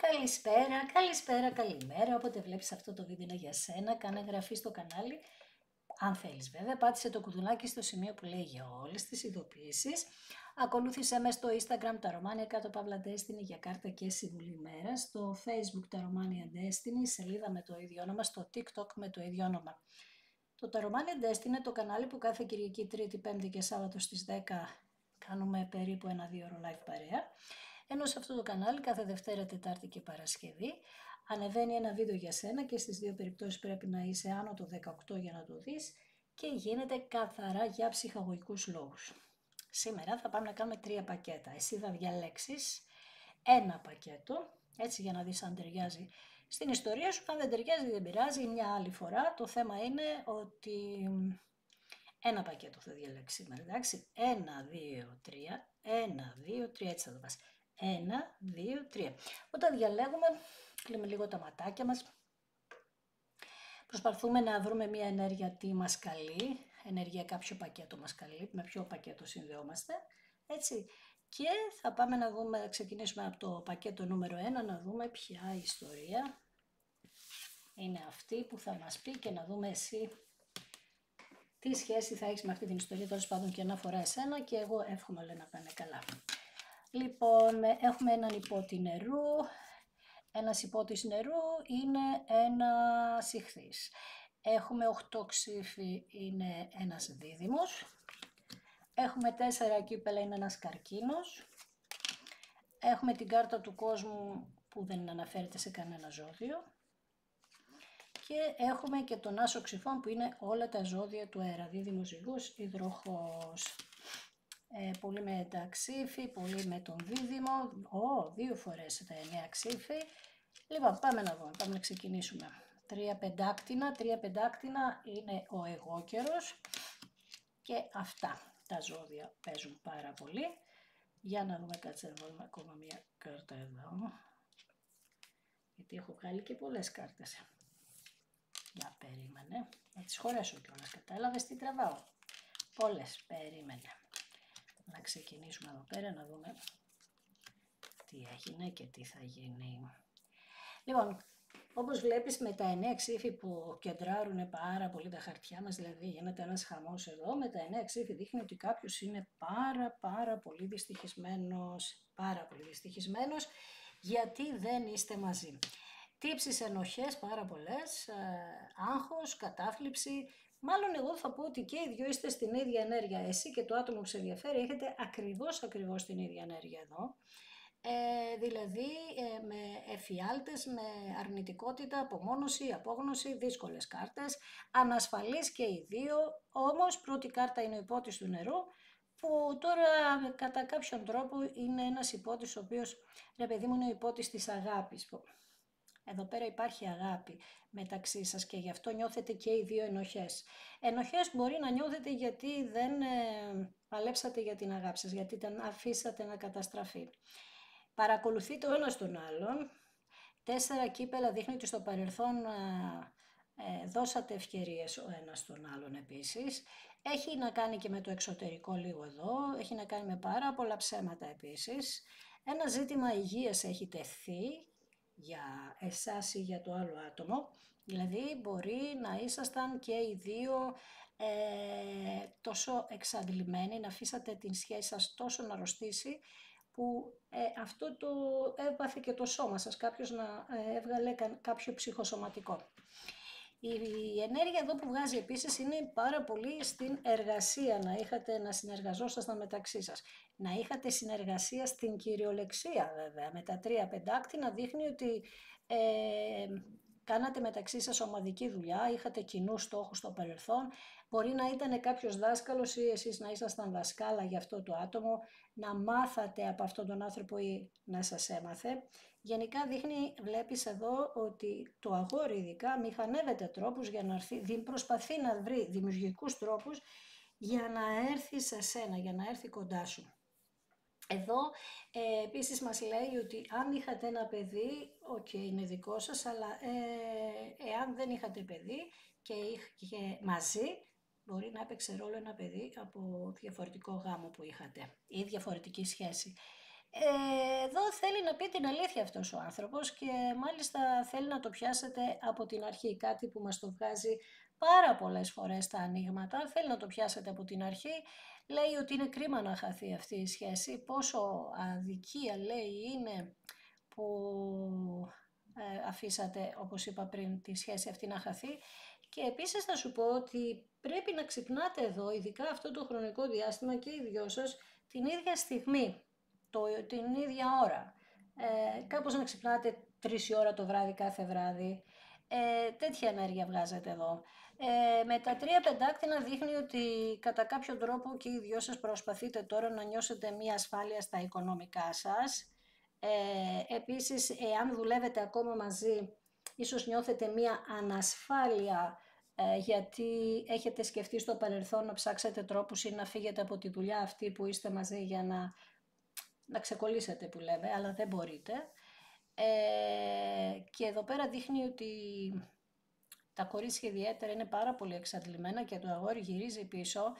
Καλησπέρα, καλησπέρα, καλημέρα. Όποτε βλέπεις αυτό το βίντεο είναι για σένα. Κάνε εγγραφή στο κανάλι. Αν θέλεις βέβαια, πάτησε το κουδουνάκι στο σημείο που λέει για όλες τις ειδοποιήσεις. Ακολούθησέ με στο Instagram τα Ρωμάνια κάτω Παύλα Destiny για κάρτα και συμβουλή μέρα. Στο Facebook τα Ρωμάνια Destiny, σελίδα με το ίδιο όνομα. Στο TikTok με το ίδιο όνομα. Το Ταρομάνια Destiny είναι το κανάλι που κάθε Κυριακή, Τρίτη, Πέμπτη και Σάββατο στις 10 κάνουμε περίπου 1-2 ώρο live παρέα. Ενώ σε αυτό το κανάλι κάθε Δευτέρα, Τετάρτη και Παρασκευή ανεβαίνει ένα βίντεο για σένα και στις δύο περιπτώσεις πρέπει να είσαι άνω το 18 για να το δεις και γίνεται καθαρά για ψυχαγωγικούς λόγους. Σήμερα θα πάμε να κάνουμε 3 πακέτα. Εσύ θα διαλέξεις ένα πακέτο, έτσι για να δεις αν ταιριάζει στην ιστορία σου. Αν δεν ταιριάζει δεν πειράζει, μια άλλη φορά. Το θέμα είναι ότι ένα πακέτο θα διαλέξει σήμερα, εντάξει. 1, 2, 3, 1, 2, 3, έτσι θα το πας. 1, 2, 3. Όταν διαλέγουμε, κλείνουμε λίγο τα ματάκια μας. Προσπαθούμε να βρούμε μια ενέργεια τι μας καλεί, ενέργεια κάποιο πακέτο μας καλεί, με ποιο πακέτο συνδεόμαστε, έτσι. Και θα πάμε να δούμε, θα ξεκινήσουμε από το πακέτο νούμερο 1, να δούμε ποια ιστορία είναι αυτή που θα μας πει και να δούμε εσύ τι σχέση θα έχεις με αυτή την ιστορία, τέλος πάντων και να αφορά εσένα και εγώ εύχομαι όλα να πάνε καλά. Λοιπόν, έχουμε έναν υπότη νερού. Ένας υπότης νερού είναι ένας ιχθύς. Έχουμε 8 ξύφη, είναι ένας δίδυμος. Έχουμε 4 κύπελα, είναι ένας καρκίνος. Έχουμε την κάρτα του κόσμου που δεν αναφέρεται σε κανένα ζώδιο. Και έχουμε και τον άσο ξυφών που είναι όλα τα ζώδια του αέρα. Δίδυμος, Ζυγός, Υδροχόος. Πολύ με τα ξύφη, πολύ με τον δίδυμο. 2 φορές τα 9 ξύφη. Λοιπόν, πάμε να δούμε, πάμε να ξεκινήσουμε. 3 πεντάκτηνα, 3 πεντάκτηνα είναι ο εγώ καιρός και αυτά τα ζώδια παίζουν πάρα πολύ. Για να δούμε, κάτσε να βάλουμε ακόμα μία κάρτα εδώ, γιατί έχω βγάλει και πολλές κάρτες. Για περίμενε, να τις χωρέσω κιόλας, κατάλαβες τι τραβάω. Πολλές, περίμενε. Να ξεκινήσουμε εδώ πέρα να δούμε τι έγινε και τι θα γίνει. Λοιπόν, όπως βλέπεις με τα 9 ξύφη που κεντράρουν πάρα πολύ τα χαρτιά μας, δηλαδή γίνεται ένας χαμός εδώ, με τα 9 ξύφη δείχνει ότι κάποιος είναι πάρα πολύ δυστυχισμένος, γιατί δεν είστε μαζί. Τύψεις, ενοχές πάρα πολλές, άγχος, κατάθλιψη. Μάλλον εγώ θα πω ότι και οι δυο είστε στην ίδια ενέργεια. Εσύ και το άτομο που σε ενδιαφέρει έχετε ακριβώς την ίδια ενέργεια εδώ. Δηλαδή με εφιάλτες, με αρνητικότητα, απομόνωση, απόγνωση, δύσκολες κάρτες, ανασφαλείς και οι δύο, όμως πρώτη κάρτα είναι ο υπότης του νερού, που τώρα κατά κάποιον τρόπο είναι ένας υπότης ο οποίος, ρε παιδί μου, είναι ο υπότης της αγάπης. Εδώ πέρα υπάρχει αγάπη μεταξύ σας και γι' αυτό νιώθετε και οι δύο ενοχές. Ενοχές μπορεί να νιώθετε γιατί δεν παλέψατε για την αγάπη σας, γιατί την αφήσατε να καταστραφεί. Παρακολουθείτε ο ένας τον άλλον. 4 κύπελα δείχνει ότι στο παρελθόν δώσατε ευκαιρίες ο ένας τον άλλον επίσης. Έχει να κάνει και με το εξωτερικό λίγο εδώ, έχει να κάνει με πάρα πολλά ψέματα επίσης. Ένα ζήτημα υγείας έχει τεθεί για εσάς ή για το άλλο άτομο, δηλαδή μπορεί να ήσασταν και οι δύο τόσο εξαντλημένοι, να αφήσατε την σχέση σας τόσο να αρρωστήσει, που αυτό το έπαθε και το σώμα σας, κάποιος να έβγαλε κάποιο ψυχοσωματικό. Η ενέργεια εδώ που βγάζει επίσης είναι πάρα πολύ στην εργασία, να συνεργαζόσασταν μεταξύ σας. Να είχατε συνεργασία στην κυριολεξία βέβαια, με τα 3 πεντάκτηνα δείχνει ότι κάνατε μεταξύ σας ομαδική δουλειά, είχατε κοινούς στόχους στο παρελθόν, μπορεί να ήταν κάποιος δάσκαλος ή εσείς να ήσασταν δασκάλα για αυτό το άτομο, να μάθατε από αυτόν τον άνθρωπο ή να σας έμαθε. Γενικά δείχνει, βλέπεις εδώ, ότι το αγόρι ειδικά μηχανεύεται τρόπους για να έρθει, προσπαθεί να βρει δημιουργικούς τρόπους για να έρθει σε σένα, για να έρθει κοντά σου. Εδώ επίσης μας λέει ότι αν είχατε ένα παιδί, είναι δικό σας, αλλά εάν δεν είχατε παιδί και είχε μαζί, μπορεί να έπαιξε ρόλο ένα παιδί από διαφορετικό γάμο που είχατε ή διαφορετική σχέση. Εδώ θέλει να πει την αλήθεια αυτός ο άνθρωπος και μάλιστα θέλει να το πιάσετε από την αρχή, κάτι που μας το βγάζει πάρα πολλές φορές τα ανοίγματα, θέλει να το πιάσετε από την αρχή, λέει ότι είναι κρίμα να χαθεί αυτή η σχέση, πόσο αδικία λέει είναι που αφήσατε, όπως είπα πριν, τη σχέση αυτή να χαθεί. Και επίσης θα σου πω ότι πρέπει να ξυπνάτε εδώ, ειδικά αυτό το χρονικό διάστημα και οι δυο σας, την ίδια στιγμή, την ίδια ώρα. Κάπως να ξυπνάτε 3 η ώρα το βράδυ κάθε βράδυ. Τέτοια ενέργεια βγάζετε εδώ. Με τα 3 πεντάκτηνα δείχνει ότι κατά κάποιο τρόπο και οι δυο σας προσπαθείτε τώρα να νιώσετε μία ασφάλεια στα οικονομικά σας. Επίσης, εάν δουλεύετε ακόμα μαζί, ίσως νιώθετε μία ανασφάλεια γιατί έχετε σκεφτεί στο παρελθόν να ψάξετε τρόπους ή να φύγετε από τη δουλειά αυτή που είστε μαζί για να ξεκολλήσετε που λέμε, αλλά δεν μπορείτε. Και εδώ πέρα δείχνει ότι τα κορίτσια ιδιαίτερα είναι πάρα πολύ εξαντλημένα και το αγόρι γυρίζει πίσω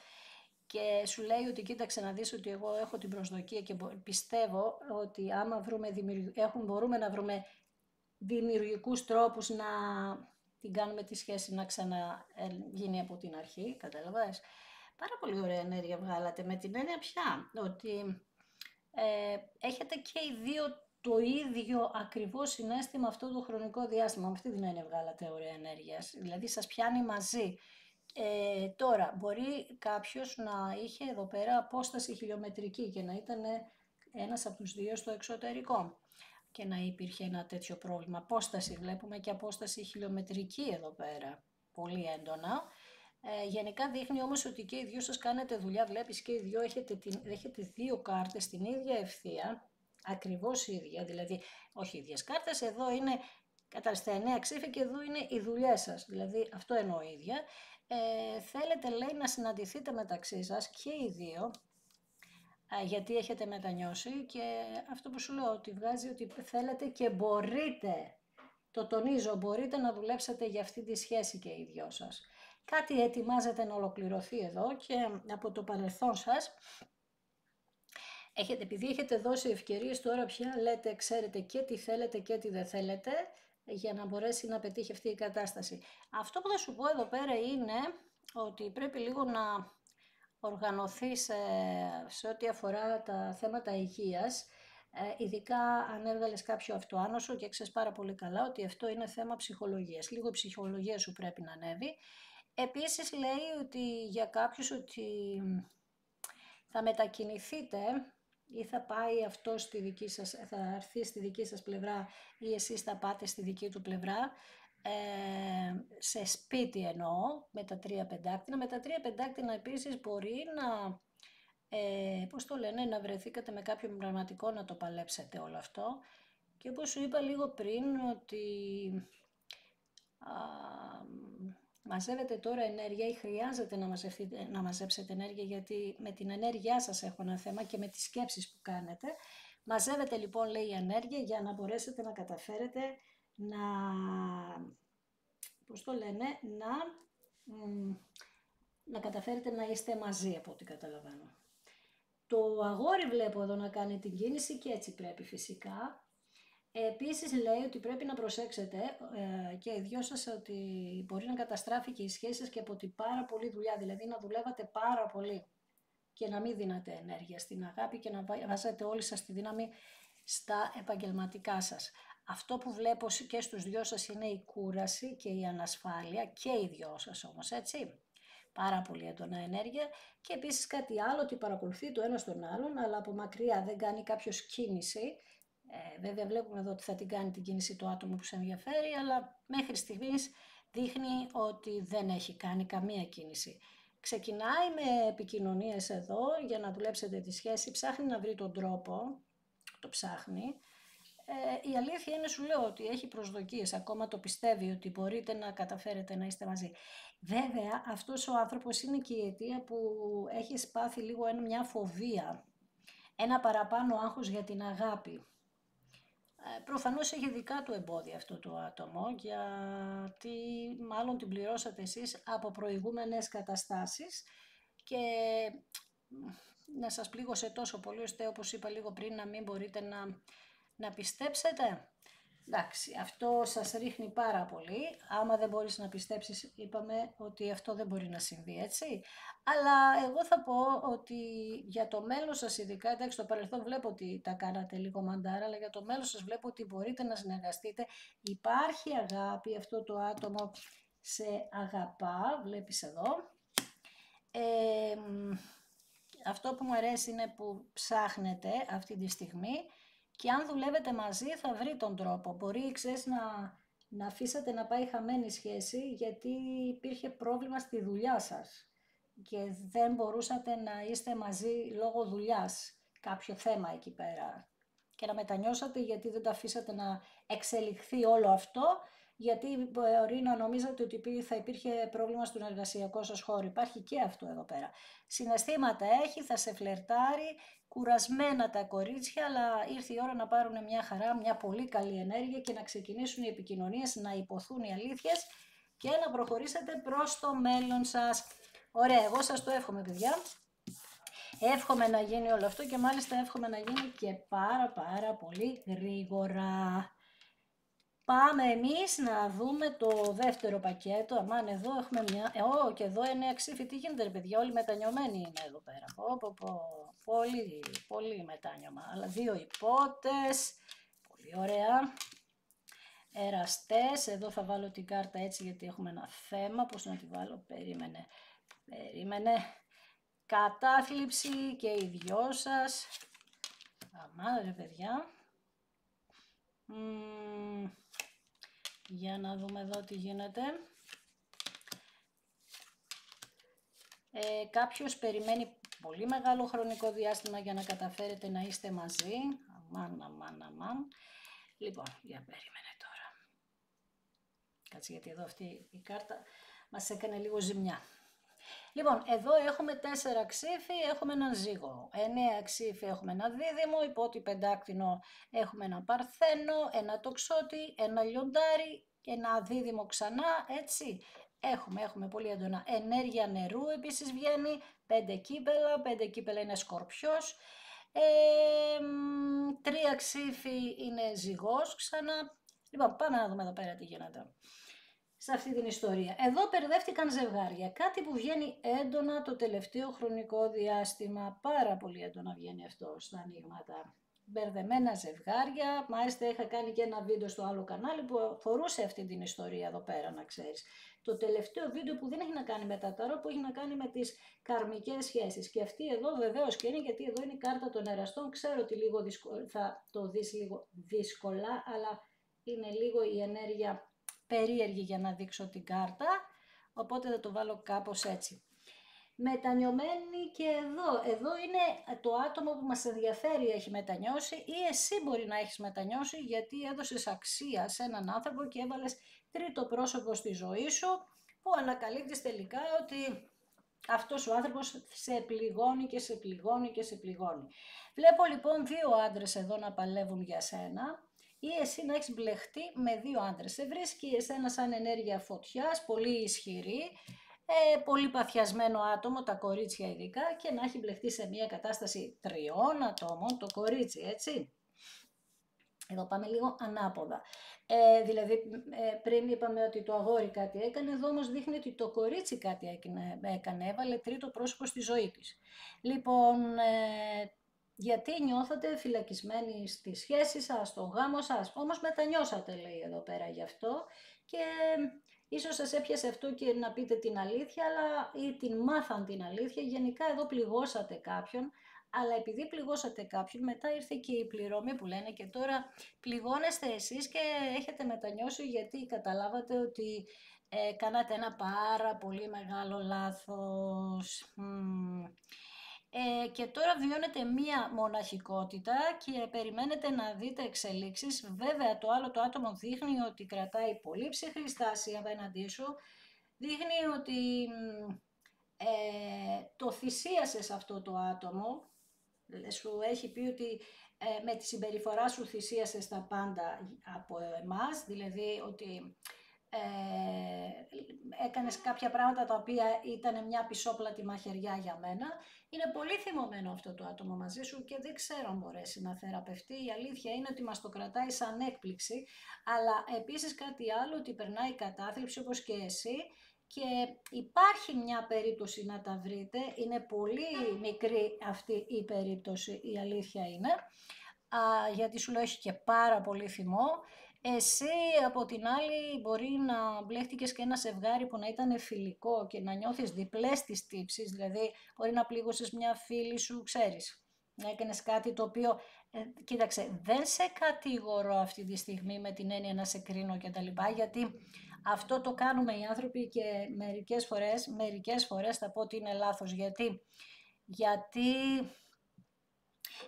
και σου λέει ότι κοίταξε να δεις ότι εγώ έχω την προσδοκία και πιστεύω ότι άμα μπορούμε να βρούμε δημιουργικούς τρόπους να την κάνουμε τη σχέση να ξαναγίνει από την αρχή, κατάλαβες. Πάρα πολύ ωραία ενέργεια βγάλατε με την έννοια πια ότι έχετε και οι δύο το ίδιο ακριβώς συναίσθημα αυτό το χρονικό διάστημα. Με αυτή την έννοια βγάλατε ωραία ενέργεια. Δηλαδή σας πιάνει μαζί. Τώρα, μπορεί κάποιος να είχε εδώ πέρα απόσταση χιλιομετρική και να ήταν ένας από τους δύο στο εξωτερικό και να υπήρχε ένα τέτοιο πρόβλημα. Απόσταση, βλέπουμε και απόσταση χιλιομετρική εδώ πέρα, πολύ έντονα. Γενικά δείχνει όμως ότι και οι δυο σας κάνετε δουλειά, βλέπεις και οι δυο έχετε δύο κάρτες στην ίδια ευθεία, ακριβώς ίδια, δηλαδή όχι ίδιες κάρτες, εδώ είναι στα 9 ξύφη και εδώ είναι οι δουλειές σας, δηλαδή αυτό εννοώ ίδια. Θέλετε λέει να συναντηθείτε μεταξύ σας και οι δύο, γιατί έχετε μετανιώσει και αυτό που σου λέω ότι βγάζει ότι θέλετε και μπορείτε, το τονίζω, μπορείτε να δουλέψετε για αυτή τη σχέση και οι δυο σας. Κάτι ετοιμάζεται να ολοκληρωθεί εδώ και από το παρελθόν σας, επειδή έχετε δώσει ευκαιρίες τώρα πια λέτε, ξέρετε και τι θέλετε και τι δεν θέλετε για να μπορέσει να πετύχει αυτή η κατάσταση. Αυτό που θα σου πω εδώ πέρα είναι ότι πρέπει λίγο να οργανωθείς σε ό,τι αφορά τα θέματα υγείας, ειδικά αν έβγαλες κάποιο αυτοάνωσο και ξέρεις πάρα πολύ καλά ότι αυτό είναι θέμα ψυχολογίας. Λίγο η ψυχολογία σου πρέπει να ανέβει. Επίσης λέει ότι για κάποιους ότι θα μετακινηθείτε ή θα πάει αυτό στη δική σας, θα έρθει στη δική σας πλευρά ή εσείς θα πάτε στη δική του πλευρά, σε σπίτι εννοώ, με τα 3 πεντάκτηνα. Με τα 3 πεντάκτηνα επίσης μπορεί να, πώς το λένε, να βρεθήκατε με κάποιον πραγματικό να το παλέψετε όλο αυτό. Και όπως σου είπα λίγο πριν ότι μαζεύετε τώρα ενέργεια ή χρειάζεται να μαζέψετε ενέργεια γιατί με την ενέργειά σας έχω ένα θέμα και με τις σκέψεις που κάνετε. Μαζεύετε λοιπόν λέει η ενέργεια για να μπορέσετε να καταφέρετε πώς το λένε, να καταφέρετε να είστε μαζί από ό,τι καταλαβαίνω. Το αγόρι βλέπω εδώ να κάνει την κίνηση και έτσι πρέπει φυσικά. Επίσης λέει ότι πρέπει να προσέξετε και οι δυο σας ότι μπορεί να καταστράφει και η σχέση σας και από την πάρα πολλή δουλειά, δηλαδή να δουλεύατε πάρα πολύ και να μην δίνατε ενέργεια στην αγάπη και να βάζετε όλοι σας τη δύναμη στα επαγγελματικά σας. Αυτό που βλέπω και στους δυο σας είναι η κούραση και η ανασφάλεια και οι δυο σας όμως, έτσι. Πάρα πολύ έντονα ενέργεια και επίσης κάτι άλλο ότι παρακολουθεί το ένα στον άλλον αλλά από μακριά δεν κάνει κάποιος κίνηση. Βέβαια βλέπουμε εδώ ότι θα την κάνει την κίνηση το άτομο που σε ενδιαφέρει, αλλά μέχρι στιγμής δείχνει ότι δεν έχει κάνει καμία κίνηση. Ξεκινάει με επικοινωνίες εδώ για να δουλέψετε τη σχέση, ψάχνει να βρει τον τρόπο, το ψάχνει. Η αλήθεια είναι, σου λέω, ότι έχει προσδοκίες, ακόμα το πιστεύει ότι μπορείτε να καταφέρετε να είστε μαζί. Βέβαια, αυτός ο άνθρωπος είναι και η αιτία που έχει σπάθει λίγο μια φοβία, ένα παραπάνω άγχος για την αγάπη. Προφανώς έχει δικά του εμπόδια αυτό το άτομο, γιατί μάλλον την πληρώσατε εσείς από προηγούμενες καταστάσεις και να σας πλήγωσε τόσο πολύ, ώστε όπως είπα λίγο πριν να μην μπορείτε να πιστέψετε. Εντάξει, αυτό σας ρίχνει πάρα πολύ. Άμα δεν μπορείς να πιστέψεις, είπαμε ότι αυτό δεν μπορεί να συμβεί, έτσι. Αλλά εγώ θα πω ότι για το μέλλον σας ειδικά, εντάξει, στο παρελθόν βλέπω ότι τα κάνατε λίγο μαντάρα, αλλά για το μέλλον σας βλέπω ότι μπορείτε να συνεργαστείτε. Υπάρχει αγάπη, αυτό το άτομο σε αγαπά, βλέπεις εδώ. Αυτό που μου αρέσει είναι που ψάχνετε αυτή τη στιγμή και αν δουλεύετε μαζί θα βρει τον τρόπο. Μπορεί, ξέρεις, να αφήσετε να πάει χαμένη σχέση γιατί υπήρχε πρόβλημα στη δουλειά σας και δεν μπορούσατε να είστε μαζί λόγω δουλειάς, κάποιο θέμα εκεί πέρα. Και να μετανιώσατε γιατί δεν τα αφήσατε να εξελιχθεί όλο αυτό, γιατί μπορεί να νομίζατε ότι θα υπήρχε πρόβλημα στον εργασιακό σας χώρο. Υπάρχει και αυτό εδώ πέρα. Συναισθήματα έχει, θα σε φλερτάρει, κουρασμένα τα κορίτσια, αλλά ήρθε η ώρα να πάρουν μια χαρά, μια πολύ καλή ενέργεια και να ξεκινήσουν οι επικοινωνίες, να υποθούν οι αλήθειες και να προχωρήσετε προς το μέλλον σας. Ωραία, εγώ σας το εύχομαι, παιδιά. Εύχομαι να γίνει όλο αυτό και μάλιστα εύχομαι να γίνει και πάρα πολύ γρήγορα. Πάμε εμείς να δούμε το δεύτερο πακέτο. Αμάν, εδώ έχουμε μια... και εδώ είναι ξύφη. Τι γίνεται, ρε παιδιά, όλοι μετανιωμένοι είναι εδώ πέρα. Πολύ μετάνιωμα. Αλλά 2 υπότες. Πολύ ωραία. Εραστές. Εδώ θα βάλω την κάρτα έτσι γιατί έχουμε ένα θέμα. Πώς να τη βάλω, περίμενε. Κατάθλιψη και οι δυο σας. Αμάν, ρε παιδιά. Για να δούμε εδώ τι γίνεται. Κάποιος περιμένει πολύ μεγάλο χρονικό διάστημα για να καταφέρετε να είστε μαζί. Αμάν. Λοιπόν, για περίμενε τώρα. Κάτσε γιατί εδώ αυτή η κάρτα μας έκανε λίγο ζημιά. Λοιπόν, εδώ έχουμε 4 ξύφη, έχουμε έναν ζύγο. 9 ξύφη έχουμε ένα δίδυμο, υπότι πεντάκτηνο έχουμε ένα παρθένο, ένα τοξότη, ένα λιοντάρι, ένα δίδυμο ξανά, έτσι. Έχουμε πολύ έντονα. Ενέργεια νερού επίσης βγαίνει, 5 κύπελα, 5 κύπελα είναι σκορπιός. 3 ξύφη είναι ζυγός ξανά. Λοιπόν, πάμε να δούμε εδώ πέρα τι γίνεται σε αυτή την ιστορία. Εδώ μπερδεύτηκαν ζευγάρια. Κάτι που βγαίνει έντονα το τελευταίο χρονικό διάστημα. Πάρα πολύ έντονα βγαίνει αυτό στα ανοίγματα. Μπερδεμένα ζευγάρια. Μάλιστα είχα κάνει και ένα βίντεο στο άλλο κανάλι που αφορούσε αυτή την ιστορία εδώ πέρα, να ξέρεις. Το τελευταίο βίντεο που δεν έχει να κάνει με τα ταρό, που έχει να κάνει με τις καρμικές σχέσεις. Και αυτή εδώ βεβαίως και είναι, γιατί εδώ είναι η κάρτα των εραστών. Ξέρω ότι λίγο θα το δεις λίγο δύσκολα, αλλά είναι λίγο η ενέργεια περίεργη για να δείξω την κάρτα, οπότε θα το βάλω κάπως έτσι. Μετανιωμένη και εδώ είναι το άτομο που μας ενδιαφέρει έχει μετανιώσει ή εσύ μπορεί να έχεις μετανιώσει γιατί έδωσες αξία σε έναν άνθρωπο και έβαλες τρίτο πρόσωπο στη ζωή σου που ανακαλύπτεις τελικά ότι αυτός ο άνθρωπος σε πληγώνει και σε πληγώνει και σε πληγώνει. Βλέπω λοιπόν 2 άντρες εδώ να παλεύουν για σένα ή εσύ να έχεις μπλεχτεί με 2 άντρες. Σε βρίσκει εσένα σαν ενέργεια φωτιάς, πολύ ισχυρή, πολύ παθιασμένο άτομο, τα κορίτσια ειδικά, και να έχει μπλεχτεί σε μια κατάσταση 3 ατόμων, το κορίτσι, έτσι. Εδώ πάμε λίγο ανάποδα. Δηλαδή πριν είπαμε ότι το αγόρι κάτι έκανε, εδώ όμως δείχνει ότι το κορίτσι κάτι έκανε, έβαλε τρίτο πρόσωπο στη ζωή της. Λοιπόν, γιατί νιώθατε φυλακισμένοι στη σχέση σας, στο γάμο σας, όμως μετανιώσατε λέει εδώ πέρα γι' αυτό και ίσως σας έπιασε αυτό και να πείτε την αλήθεια, αλλά ή την μάθαν την αλήθεια, γενικά εδώ πληγώσατε κάποιον, αλλά επειδή πληγώσατε κάποιον μετά ήρθε και η πληρωμή που λένε και τώρα πληγώνεστε εσείς και έχετε μετανιώσει γιατί καταλάβατε ότι κάνατε ένα πάρα πολύ μεγάλο λάθος. Και τώρα βιώνετε μία μοναχικότητα και περιμένετε να δείτε εξελίξεις. Βέβαια το άλλο το άτομο δείχνει ότι κρατάει πολύ ψυχρή στάση απέναντί σου. Δείχνει ότι το θυσίασες αυτό το άτομο. Σου έχει πει ότι με τη συμπεριφορά σου θυσίασες τα πάντα από εμάς. Δηλαδή ότι έκανες κάποια πράγματα τα οποία ήταν μια πισόπλατη μαχαιριά για μένα. Είναι πολύ θυμωμένο αυτό το άτομο μαζί σου και δεν ξέρω αν μπορέσει να θεραπευτεί. Η αλήθεια είναι ότι μας το κρατάει σαν έκπληξη, αλλά επίσης κάτι άλλο, ότι περνάει κατάθλιψη όπως και εσύ και υπάρχει μια περίπτωση να τα βρείτε. Είναι πολύ μικρή αυτή η περίπτωση, η αλήθεια είναι, γιατί σου λέω έχει και πάρα πολύ θυμό. Εσύ από την άλλη μπορεί να μπλέχτηκες και ένα ζευγάρι που να ήταν φιλικό και να νιώθεις διπλές τις τύψεις, δηλαδή μπορεί να πλήγωσες μια φίλη σου, ξέρεις, να έκανες κάτι το οποίο, κοίταξε, δεν σε κατηγορώ αυτή τη στιγμή με την έννοια να σε κρίνω και τα λοιπά, γιατί αυτό το κάνουμε οι άνθρωποι και μερικές φορές θα πω ότι είναι λάθος, γιατί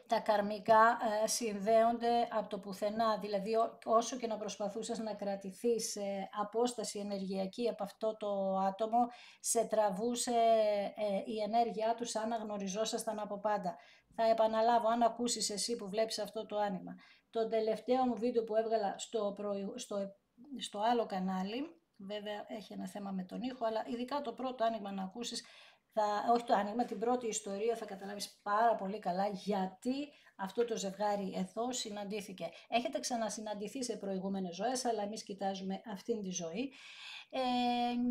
τα καρμικά συνδέονται από το πουθενά, δηλαδή όσο και να προσπαθούσες να κρατηθείς σε απόσταση ενεργειακή από αυτό το άτομο, σε τραβούσε η ενέργειά του σαν να γνωριζόσασταν από πάντα. Θα επαναλάβω, αν ακούσεις εσύ που βλέπεις αυτό το άνοιγμα, το τελευταίο μου βίντεο που έβγαλα στο άλλο κανάλι, βέβαια έχει ένα θέμα με τον ήχο, αλλά ειδικά το πρώτο άνοιγμα να ακούσεις, όχι το άνοιγμα, την πρώτη ιστορία, θα καταλάβεις πάρα πολύ καλά γιατί αυτό το ζευγάρι εδώ συναντήθηκε. Έχετε ξανασυναντηθεί σε προηγούμενες ζωές, αλλά εμείς κοιτάζουμε αυτήν τη ζωή.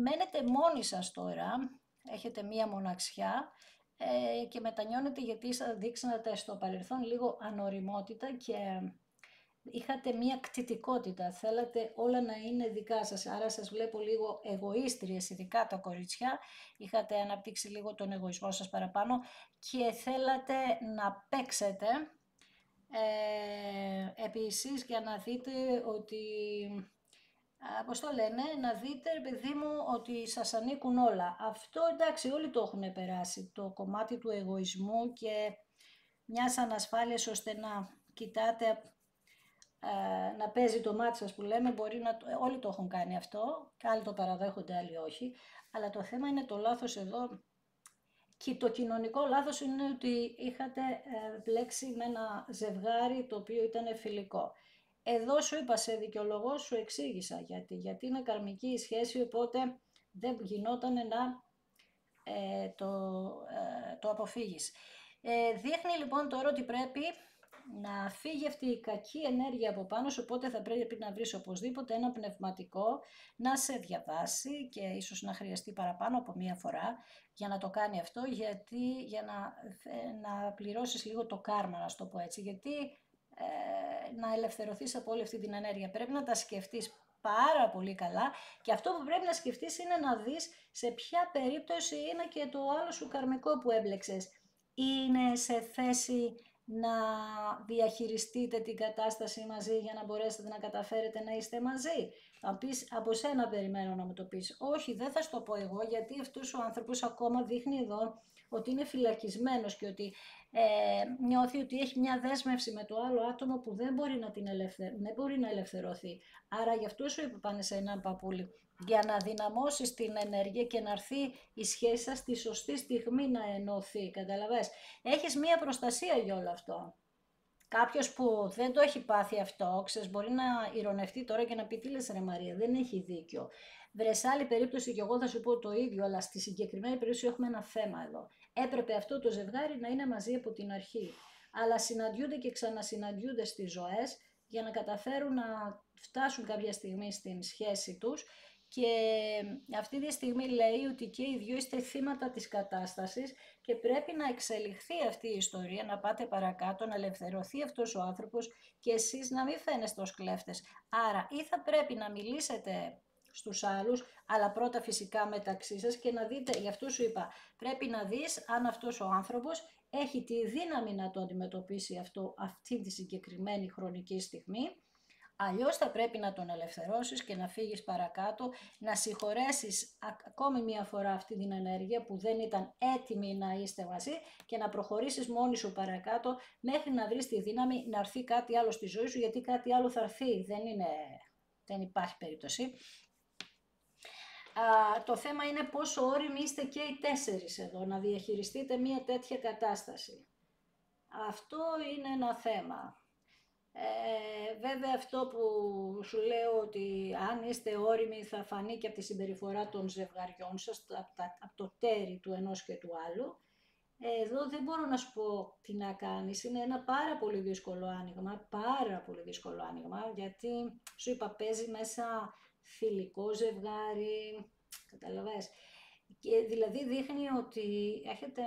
Μένετε μόνοι σας τώρα, έχετε μία μοναξιά και μετανιώνετε γιατί δείξατε στο παρελθόν λίγο ανοριμότητα και είχατε μία κτητικότητα, θέλατε όλα να είναι δικά σας, άρα σας βλέπω λίγο εγωίστριες, ειδικά τα κοριτσιά, είχατε αναπτύξει λίγο τον εγωισμό σας παραπάνω και θέλατε να παίξετε, επίσης για να δείτε ότι, πώς το λένε, να δείτε παιδί μου ότι σας ανήκουν όλα. Αυτό εντάξει όλοι το έχουν περάσει, το κομμάτι του εγωισμού και μιας ανασφάλειας ώστε να κοιτάτε, να παίζει το μάτι σας που λέμε, όλοι το έχουν κάνει αυτό, άλλοι το παραδέχονται, άλλοι όχι, αλλά το θέμα είναι το λάθος εδώ και το κοινωνικό λάθος είναι ότι είχατε μπλέξει με ένα ζευγάρι το οποίο ήταν φιλικό. Εδώ σου είπα σε δικαιολογώ, σου εξήγησα γιατί είναι καρμική η σχέση, οπότε δεν γινόταν να το αποφύγεις. Δείχνει λοιπόν τώρα ότι πρέπει να φύγει αυτή η κακή ενέργεια από πάνω σου, οπότε θα πρέπει να βρεις οπωσδήποτε ένα πνευματικό να σε διαβάσει και ίσως να χρειαστεί παραπάνω από μία φορά για να το κάνει αυτό, για να πληρώσεις λίγο το κάρμα, να το πω έτσι, γιατί να ελευθερωθείς από όλη αυτή την ενέργεια. Πρέπει να τα σκεφτείς πάρα πολύ καλά και αυτό που πρέπει να σκεφτείς είναι να δεις σε ποια περίπτωση είναι και το άλλο σου καρμικό που έμπλεξες. Είναι σε θέση να διαχειριστείτε την κατάσταση μαζί για να μπορέσετε να καταφέρετε να είστε μαζί. Θα πεις, από σένα περιμένω να μου το πεις. Όχι, δεν θα σου το πω εγώ, γιατί αυτός ο άνθρωπος ακόμα δείχνει εδώ ότι είναι φυλακισμένος και ότι νιώθει ότι έχει μια δέσμευση με το άλλο άτομο που δεν μπορεί να ελευθερωθεί. Άρα γι' αυτό σου είπα πάνε σε έναν παππούλι, για να δυναμώσεις την ενέργεια και να έρθει η σχέση σας στη σωστή στιγμή να ενωθεί, καταλαβες. Έχεις μία προστασία για όλο αυτό. Κάποιος που δεν το έχει πάθει αυτό, ξέρεις, μπορεί να ηρωνευτεί τώρα και να πει τι λες ρε Μαρία, δεν έχει δίκιο. Βρες άλλη περίπτωση και εγώ θα σου πω το ίδιο, αλλά στη συγκεκριμένη περίπτωση έχουμε ένα θέμα εδώ. Έπρεπε αυτό το ζευγάρι να είναι μαζί από την αρχή. Αλλά συναντιούνται και ξανασυναντιούνται στις ζωές για να καταφέρουν να φτάσουν κάποια στιγμή στην σχέση τους. Και αυτή τη στιγμή λέει ότι και οι δυο είστε θύματα της κατάστασης και πρέπει να εξελιχθεί αυτή η ιστορία, να πάτε παρακάτω, να ελευθερωθεί αυτός ο άνθρωπος και εσείς να μην φαίνεστε ως κλέφτες. Άρα ή θα πρέπει να μιλήσετε στους άλλους, αλλά πρώτα φυσικά μεταξύ σας και να δείτε, γι' αυτό σου είπα, πρέπει να δεις αν αυτός ο άνθρωπος έχει τη δύναμη να το αντιμετωπίσει αυτό αυτή τη συγκεκριμένη χρονική στιγμή. Αλλιώς θα πρέπει να τον ελευθερώσεις και να φύγεις παρακάτω, να συγχωρέσεις ακόμη μία φορά αυτή την ενέργεια που δεν ήταν έτοιμη να είστε μαζί και να προχωρήσεις μόνη σου παρακάτω μέχρι να βρεις τη δύναμη να έρθει κάτι άλλο στη ζωή σου, γιατί κάτι άλλο θα έρθει, δεν υπάρχει περίπτωση. Το θέμα είναι πόσο όριμοι είστε και οι τέσσερις εδώ, να διαχειριστείτε μία τέτοια κατάσταση. Αυτό είναι ένα θέμα. Βέβαια αυτό που σου λέω ότι αν είστε όριμοι θα φανεί και από τη συμπεριφορά των ζευγαριών σας, από το τέρι του ενός και του άλλου. Εδώ δεν μπορώ να σου πω τι να κάνεις, είναι ένα πάρα πολύ δύσκολο άνοιγμα, πάρα πολύ δύσκολο άνοιγμα, γιατί σου είπα παίζει μέσα θηλυκό ζευγάρι, καταλαβες. Και δηλαδή δείχνει ότι έχετε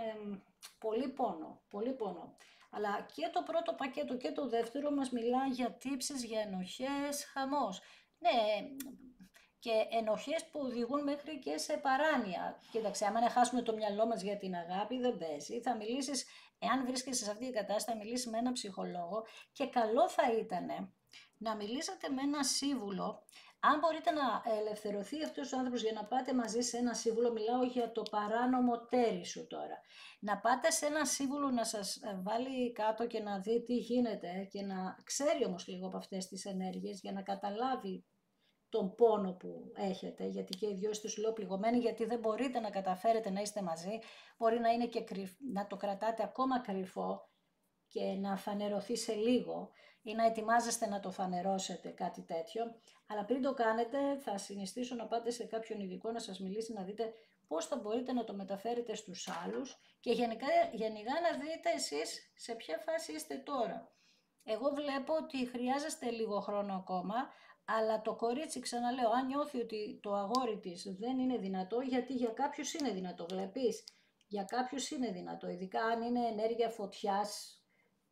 πολύ πόνο, πολύ πόνο. Αλλά και το πρώτο πακέτο και το δεύτερο μας μιλά για τύψεις, για ενοχές, χαμός. Ναι, και ενοχές που οδηγούν μέχρι και σε παράνοια. Κοίταξε, άμα χάσουμε το μυαλό μας για την αγάπη, δεν παίζει. Θα μιλήσεις, εάν βρίσκεσαι σε αυτή την κατάσταση, θα μιλήσεις με έναν ψυχολόγο και καλό θα ήταν να μιλήσετε με έναν σύμβουλο. Αν μπορείτε να ελευθερωθεί αυτός ο άνθρωπος για να πάτε μαζί σε ένα σύμβουλο, μιλάω για το παράνομο τέρι σου τώρα. Να πάτε σε ένα σύμβουλο να σας βάλει κάτω και να δει τι γίνεται και να ξέρει όμως λίγο από αυτές τις ενέργειες για να καταλάβει τον πόνο που έχετε, γιατί και οι δυο είστε, σου λέω, πληγωμένοι, γιατί δεν μπορείτε να καταφέρετε να είστε μαζί, μπορεί να είναι και να το κρατάτε ακόμα κρυφό και να φανερωθεί σε λίγο ή να ετοιμάζεστε να το φανερώσετε, κάτι τέτοιο. Αλλά πριν το κάνετε θα συνιστήσω να πάτε σε κάποιον ειδικό να σας μιλήσει, να δείτε πώς θα μπορείτε να το μεταφέρετε στους άλλους και γενικά να δείτε εσείς σε ποια φάση είστε τώρα. Εγώ βλέπω ότι χρειάζεστε λίγο χρόνο ακόμα, αλλά το κορίτσι, ξαναλέω, αν νιώθει ότι το αγόρι της δεν είναι δυνατό, γιατί για κάποιους είναι δυνατό, βλέπεις, για κάποιους είναι δυνατό, ειδικά αν είναι ενέργεια φωτιάς,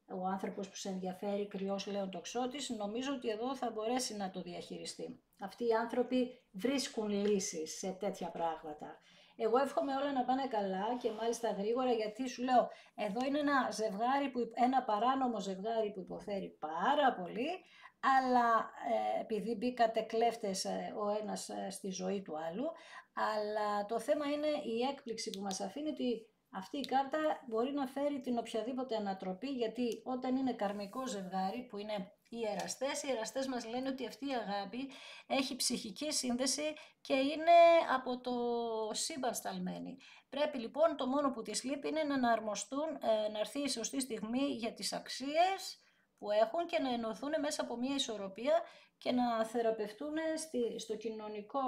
ο άνθρωπος που σε ενδιαφέρει, κρυός λέων τοξότης, νομίζω ότι εδώ θα μπορέσει να το διαχειριστεί. Αυτοί οι άνθρωποι βρίσκουν λύσεις σε τέτοια πράγματα. Εγώ εύχομαι όλα να πάνε καλά και μάλιστα γρήγορα, γιατί σου λέω, εδώ είναι ένα ζευγάρι, ένα παράνομο ζευγάρι που υποφέρει πάρα πολύ, αλλά επειδή μπήκατε κλέφτες ο ένας στη ζωή του άλλου, αλλά το θέμα είναι η έκπληξη που μας αφήνει ότι αυτή η κάρτα μπορεί να φέρει την οποιαδήποτε ανατροπή, γιατί όταν είναι καρμικό ζευγάρι που είναι οι εραστές μας λένε ότι αυτή η αγάπη έχει ψυχική σύνδεση και είναι από το σύμπαν σταλμένη. Πρέπει λοιπόν, το μόνο που της λείπει είναι να αρμοστούν, να έρθει η σωστή στιγμή για τις αξίες που έχουν και να ενωθούν μέσα από μια ισορροπία και να θεραπευτούν στο κοινωνικό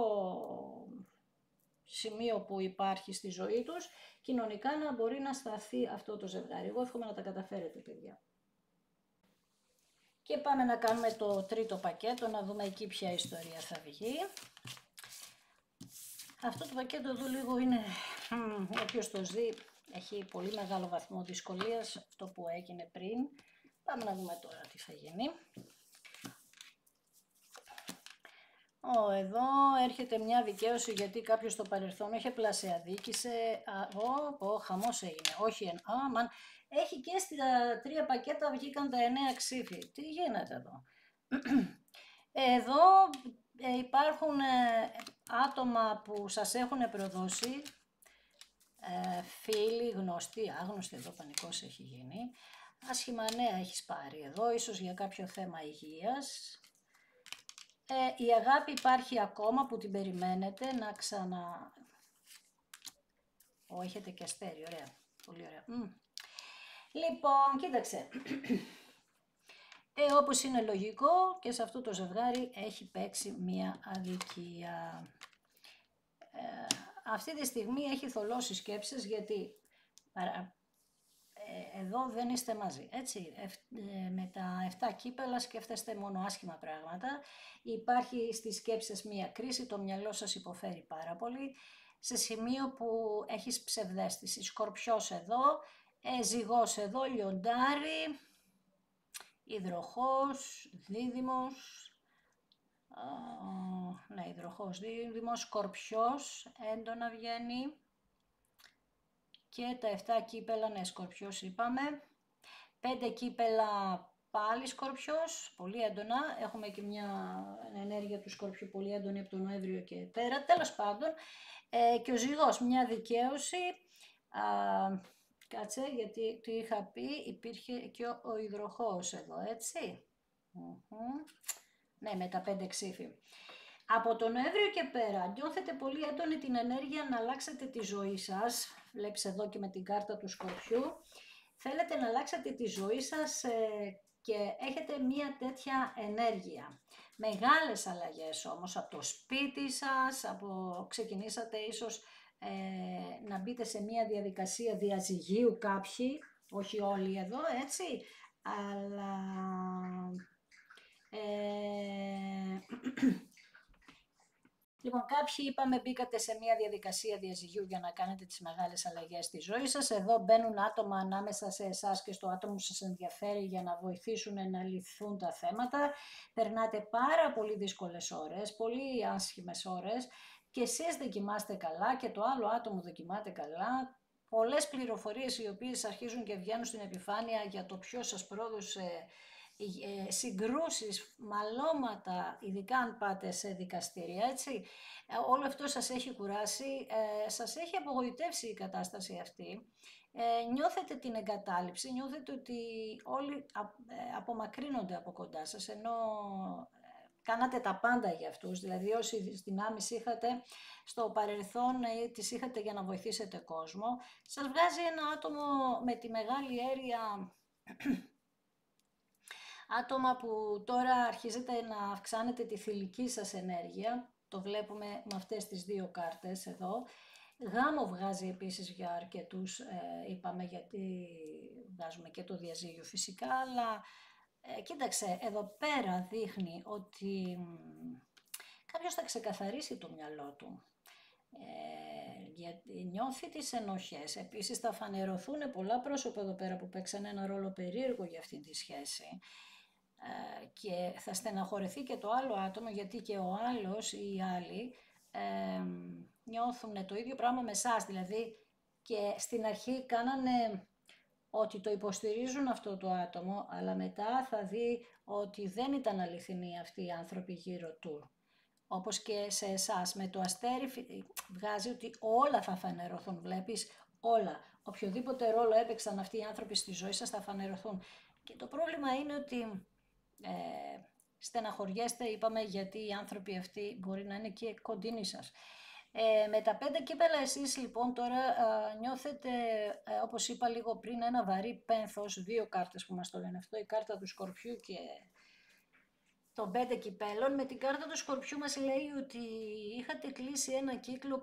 σημείο που υπάρχει στη ζωή τους, κοινωνικά να μπορεί να σταθεί αυτό το ζευγάρι. Εγώ εύχομαι να τα καταφέρετε, παιδιά. Και πάμε να κάνουμε το τρίτο πακέτο, να δούμε εκεί ποια ιστορία θα βγει. Αυτό το πακέτο εδώ λίγο είναι, όποιος το ζει, έχει πολύ μεγάλο βαθμό δυσκολίας, αυτό που έγινε πριν. Πάμε να δούμε τώρα τι θα γίνει. Εδώ έρχεται μια δικαίωση γιατί κάποιος στο παρελθόν είχε πλασιαδίκησε. Χαμός έγινε. Όχι, έχει και στα 3 πακέτα βγήκαν τα 9 ξύφη. Τι γίνεται εδώ. Εδώ υπάρχουν άτομα που σας έχουν προδώσει, φίλοι, γνωστοί, άγνωστοι, εδώ πανικός έχει γίνει. Άσχημα νέα έχεις πάρει εδώ, ίσως για κάποιο θέμα υγείας. Η αγάπη υπάρχει ακόμα που την περιμένετε να ξανα... έχετε και αστέρι, ωραία, πολύ ωραία. Λοιπόν, κοίταξε. Όπως είναι λογικό και σε αυτό το ζευγάρι έχει παίξει μία αδικία. Αυτή τη στιγμή έχει θολώσει σκέψεις γιατί εδώ δεν είστε μαζί, έτσι, με τα 7 κύπελα σκέφτεστε μόνο άσχημα πράγματα, υπάρχει στις σκέψεις μία κρίση, το μυαλό σας υποφέρει πάρα πολύ, σε σημείο που έχεις ψευδαίσθηση, Σκορπιός εδώ, Ζυγός εδώ, Λιοντάρι, Υδροχός, Δίδυμος, ναι, Υδροχός, Δίδυμος, Σκορπιός, έντονα βγαίνει. Και τα 7 κύπελα, ναι, Σκορπιός είπαμε. 5 κύπελα πάλι Σκορπιός, πολύ έντονα. Έχουμε και μια ενέργεια του Σκορπιού πολύ έντονη από τον Νοέμβριο και πέρα. Τέλος πάντων, και ο Ζυγός, μια δικαίωση. Κάτσε, γιατί τι είχα πει, υπήρχε και ο Υδροχός εδώ, έτσι. Ναι, με τα 5 ξύφη. Από τον Νοέμβριο και πέρα νιώθετε πολύ έντονη την ενέργεια να αλλάξετε τη ζωή σας. Βλέπεις εδώ και με την κάρτα του Σκορπιού. Θέλετε να αλλάξετε τη ζωή σας και έχετε μία τέτοια ενέργεια. Μεγάλες αλλαγές όμως από το σπίτι σας, ξεκινήσατε ίσως να μπείτε σε μία διαδικασία διαζυγίου κάποιοι, όχι όλοι εδώ, έτσι, αλλά λοιπόν, κάποιοι είπαμε μπήκατε σε μια διαδικασία διαζυγίου για να κάνετε τις μεγάλες αλλαγές στη ζωή σας. Εδώ μπαίνουν άτομα ανάμεσα σε εσάς και στο άτομο που σας ενδιαφέρει για να βοηθήσουν να λυθούν τα θέματα. Περνάτε πάρα πολύ δύσκολες ώρες, πολύ άσχημες ώρες και εσείς δοκιμάστε καλά και το άλλο άτομο δοκιμάται καλά. Πολλές πληροφορίες οι οποίες αρχίζουν και βγαίνουν στην επιφάνεια για το ποιος σας πρόδωσε συγκρούσεις, μαλώματα, ειδικά αν πάτε σε δικαστήρια, έτσι. Όλο αυτό σας έχει κουράσει, σας έχει απογοητεύσει η κατάσταση αυτή. Νιώθετε την εγκατάλειψη, νιώθετε ότι όλοι απομακρύνονται από κοντά σας, ενώ κάνατε τα πάντα για αυτούς, δηλαδή όσοι δυνάμεις είχατε στο παρελθόν τις είχατε για να βοηθήσετε κόσμο. Σας βγάζει ένα άτομο με τη μεγάλη αίρια, άτομα που τώρα αρχίζετε να αυξάνετε τη θηλυκή σας ενέργεια, το βλέπουμε με αυτές τις δύο κάρτες εδώ. Γάμο βγάζει επίσης για αρκετούς, είπαμε, γιατί βγάζουμε και το διαζύγιο φυσικά, αλλά κοίταξε, εδώ πέρα δείχνει ότι κάποιος θα ξεκαθαρίσει το μυαλό του. Γιατί νιώθει τις ενοχές. Επίσης θα φανερωθούν πολλά πρόσωπα εδώ πέρα που παίξαν ένα ρόλο περίεργο για αυτή τη σχέση. Και θα στεναχωρεθεί και το άλλο άτομο, γιατί και ο άλλος ή οι άλλοι νιώθουν το ίδιο πράγμα με εσάς, δηλαδή και στην αρχή κάνανε ότι το υποστηρίζουν αυτό το άτομο, αλλά μετά θα δει ότι δεν ήταν αληθινοί αυτοί οι άνθρωποι γύρω του. Όπως και σε εσάς, με το αστέρι βγάζει ότι όλα θα φανερωθούν, βλέπεις, όλα. Οποιοδήποτε ρόλο έπαιξαν αυτοί οι άνθρωποι στη ζωή σας θα φανερωθούν. Και το πρόβλημα είναι ότι στεναχωριέστε, είπαμε, γιατί οι άνθρωποι αυτοί μπορεί να είναι και κοντινοί σας. Με τα 5 κύπελα εσείς λοιπόν τώρα νιώθετε, όπως είπα λίγο πριν, ένα βαρύ πένθος, δύο κάρτες που μας το λένε αυτό, η κάρτα του Σκορπιού και των 5 κυπέλων. Με την κάρτα του Σκορπιού μας λέει ότι είχατε κλείσει ένα κύκλο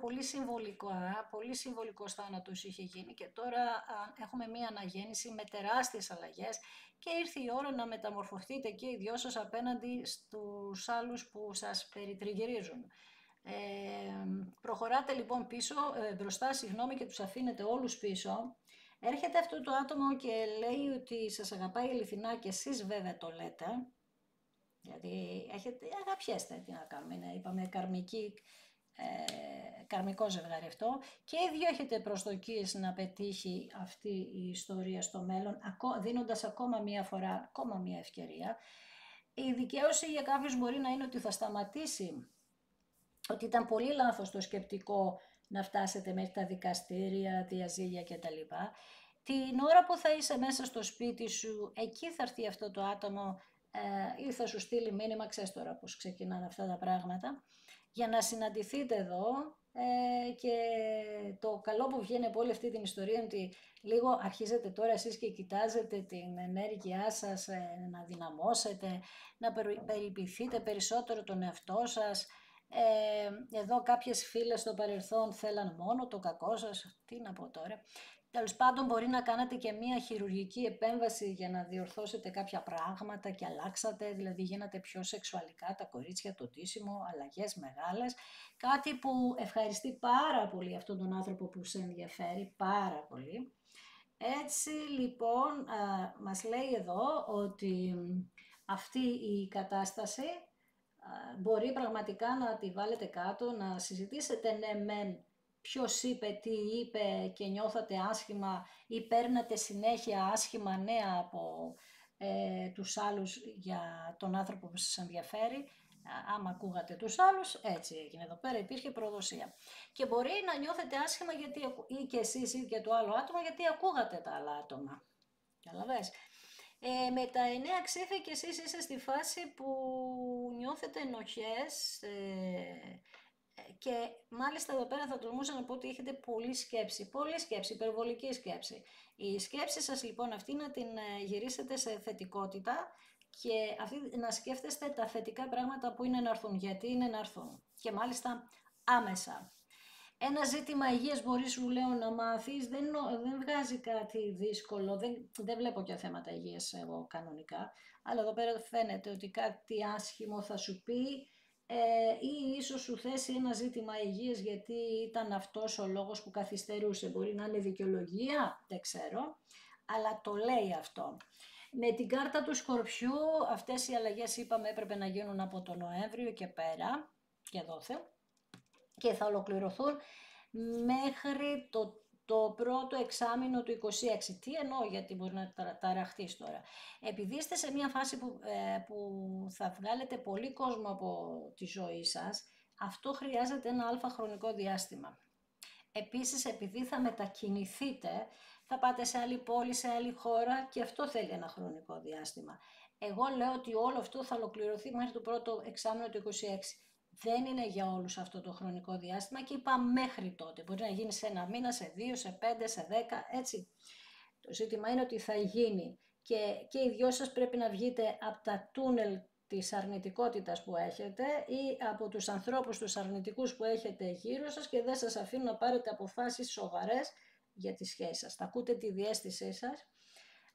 πολύ συμβολικός θάνατος είχε γίνει και τώρα έχουμε μία αναγέννηση με τεράστιες αλλαγές και ήρθε η ώρα να μεταμορφωθείτε και οι δυο σας απέναντι στους άλλους που σας περιτριγυρίζουν. Προχωράτε λοιπόν μπροστά και τους αφήνετε όλους πίσω. Έρχεται αυτό το άτομο και λέει ότι σας αγαπάει ειλικρινά και εσείς βέβαια το λέτε. Γιατί αγαπιέστε, τι να κάνουμε, είπαμε καρμικό ζευγάρι αυτό και οι δύο έχετε προσδοκίες να πετύχει αυτή η ιστορία στο μέλλον, δίνοντας ακόμα μία ευκαιρία. Η δικαίωση για κάποιους μπορεί να είναι ότι θα σταματήσει, ότι ήταν πολύ λάθος το σκεπτικό να φτάσετε μέχρι τα δικαστήρια, διαζύγια κτλ. Την ώρα που θα είσαι μέσα στο σπίτι σου, εκεί θα έρθει αυτό το άτομο ή θα σου στείλει μήνυμα, ξέρεις τώρα πώς ξεκινάνε αυτά τα πράγματα, για να συναντηθείτε εδώ και το καλό που βγαίνει από όλη αυτή την ιστορία είναι ότι λίγο αρχίζετε τώρα εσείς και κοιτάζετε την ενέργειά σας να δυναμώσετε, να περιποιηθείτε περισσότερο τον εαυτό σας. Εδώ κάποιες φίλες στο παρελθόν θέλαν μόνο το κακό σας, τι να πω τώρα. Τέλος πάντων μπορεί να κάνατε και μία χειρουργική επέμβαση για να διορθώσετε κάποια πράγματα και αλλάξατε, δηλαδή γίνατε πιο σεξουαλικά τα κορίτσια, το ντύσιμο, αλλαγές μεγάλες. Κάτι που ευχαριστεί πάρα πολύ αυτόν τον άνθρωπο που σε ενδιαφέρει πάρα πολύ. Έτσι λοιπόν μας λέει εδώ ότι αυτή η κατάσταση μπορεί πραγματικά να τη βάλετε κάτω, να συζητήσετε ναι μεν ποιος είπε, τι είπε και νιώθατε άσχημα ή παίρνατε συνέχεια άσχημα νέα από τους άλλους για τον άνθρωπο που σας ενδιαφέρει. Άμα ακούγατε τους άλλους, έτσι έγινε εδώ πέρα, υπήρχε προδοσία. Και μπορεί να νιώθετε άσχημα γιατί, ή και εσείς ή και το άλλο άτομο γιατί ακούγατε τα άλλα άτομα. Καταλαβες. Με τα 9 ξύφη και εσείς είστε στη φάση που νιώθετε ενοχές, Και μάλιστα εδώ πέρα θα τολμούσα να πω ότι έχετε πολλή σκέψη, υπερβολική σκέψη. Η σκέψη σας λοιπόν αυτή να την γυρίσετε σε θετικότητα και αυτή, να σκέφτεστε τα θετικά πράγματα που είναι να έρθουν, γιατί είναι να έρθουν και μάλιστα άμεσα. Ένα ζήτημα υγείας μπορείς, σου λέω, να μάθεις, δεν βγάζει κάτι δύσκολο, δεν βλέπω και θέματα υγείας εγώ κανονικά, αλλά εδώ πέρα φαίνεται ότι κάτι άσχημο θα σου πει ή ίσως σου θέσει ένα ζήτημα υγείας γιατί ήταν αυτός ο λόγος που καθυστερούσε. Μπορεί να είναι δικαιολογία, δεν ξέρω, αλλά το λέει αυτό. Με την κάρτα του Σκορπιού, αυτές οι αλλαγές είπαμε έπρεπε να γίνουν από τον Νοέμβριο και πέρα, και δόθε, και θα ολοκληρωθούν μέχρι το πρώτο εξάμηνο του 26. Τι εννοώ, γιατί μπορεί να ταραχτείς τώρα. Επειδή είστε σε μια φάση που θα βγάλετε πολύ κόσμο από τη ζωή σας, αυτό χρειάζεται ένα αλφα χρονικό διάστημα. Επίσης, επειδή θα μετακινηθείτε, θα πάτε σε άλλη πόλη, σε άλλη χώρα και αυτό θέλει ένα χρονικό διάστημα. Εγώ λέω ότι όλο αυτό θα ολοκληρωθεί μέχρι το πρώτο εξάμηνο του 26. Δεν είναι για όλους αυτό το χρονικό διάστημα και είπα μέχρι τότε. Μπορεί να γίνει σε 1 μήνα, σε 2, σε 5, σε 10, έτσι. Το ζήτημα είναι ότι θα γίνει και οι δυο σας πρέπει να βγείτε από τα τούνελ της αρνητικότητας που έχετε ή από τους ανθρώπους τους αρνητικούς που έχετε γύρω σας και δεν σας αφήνουν να πάρετε αποφάσεις σοβαρές για τη σχέση σας. Θα ακούτε τη διαίσθησή σας,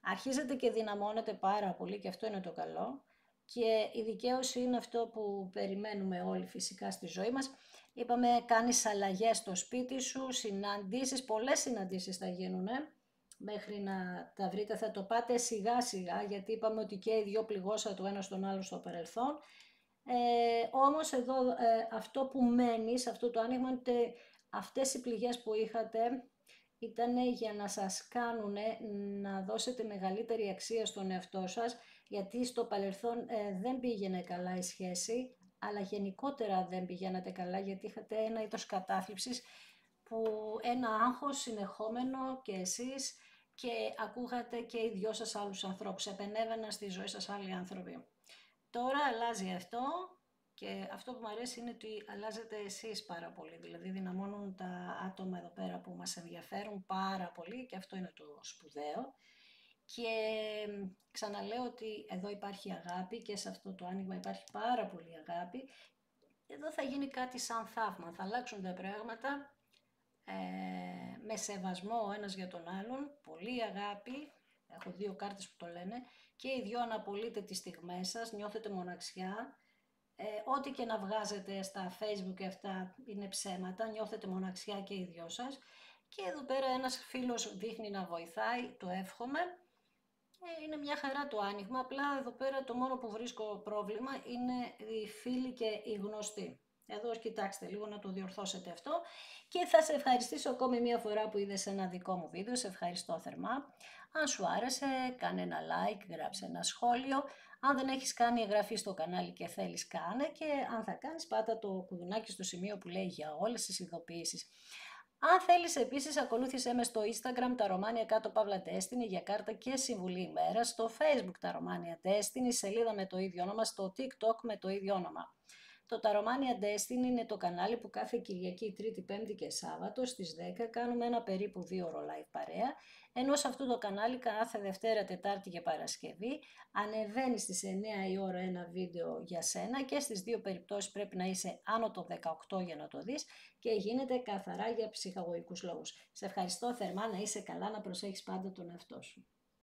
αρχίζετε και δυναμώνετε πάρα πολύ και αυτό είναι το καλό. Και η δικαίωση είναι αυτό που περιμένουμε όλοι φυσικά στη ζωή μας. Είπαμε, κάνεις αλλαγές στο σπίτι σου, συναντήσεις, πολλές συναντήσεις θα γίνουν, μέχρι να τα βρείτε. Θα το πάτε σιγά σιγά, γιατί είπαμε ότι και οι δυο πληγώσατε το ένα στον άλλο στο παρελθόν. Όμως εδώ αυτό που μένει σε αυτό το άνοιγμα είναι ότι αυτές οι πληγές που είχατε ήταν για να σας κάνουν να δώσετε μεγαλύτερη αξία στον εαυτό σας, γιατί στο παρελθόν δεν πήγαινε καλά η σχέση, αλλά γενικότερα δεν πηγαίνατε καλά, γιατί είχατε ένα είδος κατάθλιψης, που ένα άγχος συνεχόμενο και εσείς, και ακούγατε και οι δυο σας άλλους ανθρώπους, επενέβαιναν στη ζωή σας άλλοι άνθρωποι. Τώρα αλλάζει αυτό και αυτό που μου αρέσει είναι ότι αλλάζετε εσείς πάρα πολύ, δηλαδή δυναμώνουν τα άτομα εδώ πέρα που μας ενδιαφέρουν πάρα πολύ και αυτό είναι το σπουδαίο. Και ξαναλέω ότι εδώ υπάρχει αγάπη και σε αυτό το άνοιγμα υπάρχει πάρα πολύ αγάπη. Εδώ θα γίνει κάτι σαν θαύμα, θα αλλάξουν τα πράγματα με σεβασμό ο ένας για τον άλλον, πολύ αγάπη. Έχω 2 κάρτες που το λένε και οι δυο αναπολύτε τις στιγμές σας, νιώθετε μοναξιά. Ό,τι και να βγάζετε στα Facebook και αυτά είναι ψέματα, νιώθετε μοναξιά και οι δυο σας. Και εδώ πέρα ένας φίλος δείχνει να βοηθάει, το εύχομαι. Είναι μια χαρά το άνοιγμα, απλά εδώ πέρα το μόνο που βρίσκω πρόβλημα είναι οι φίλοι και οι γνωστοί. Εδώ κοιτάξτε λίγο να το διορθώσετε αυτό και θα σε ευχαριστήσω ακόμη μια φορά που είδες ένα δικό μου βίντεο, σε ευχαριστώ θερμά. Αν σου άρεσε κάνε ένα like, γράψε ένα σχόλιο. Αν δεν έχεις κάνει εγγραφή στο κανάλι και θέλεις κάνε, και αν θα κάνεις πάτα το κουδουνάκι στο σημείο που λέει για όλες τις ειδοποιήσεις. Αν θέλεις επίσης ακολούθησέ με στο Instagram τα Ρωμάνια κάτω παύλα Destiny για κάρτα και συμβουλή ημέρα, στο Facebook τα Ρωμάνια Destiny, σελίδα με το ίδιο όνομα, στο TikTok με το ίδιο όνομα. Το Ταρομάνια Destiny είναι το κανάλι που κάθε Κυριακή, Τρίτη, Πέμπτη και Σάββατο στις 10 κάνουμε ένα περίπου 2ωρο live παρέα, ενώ σε αυτό το κανάλι κάθε Δευτέρα, Τετάρτη και Παρασκευή ανεβαίνει στις 9 η ώρα ένα βίντεο για σένα και στις 2 περιπτώσεις πρέπει να είσαι άνω των 18 για να το δεις και γίνεται καθαρά για ψυχαγωγικούς λόγους. Σε ευχαριστώ θερμά, να είσαι καλά, να προσέχεις πάντα τον εαυτό σου.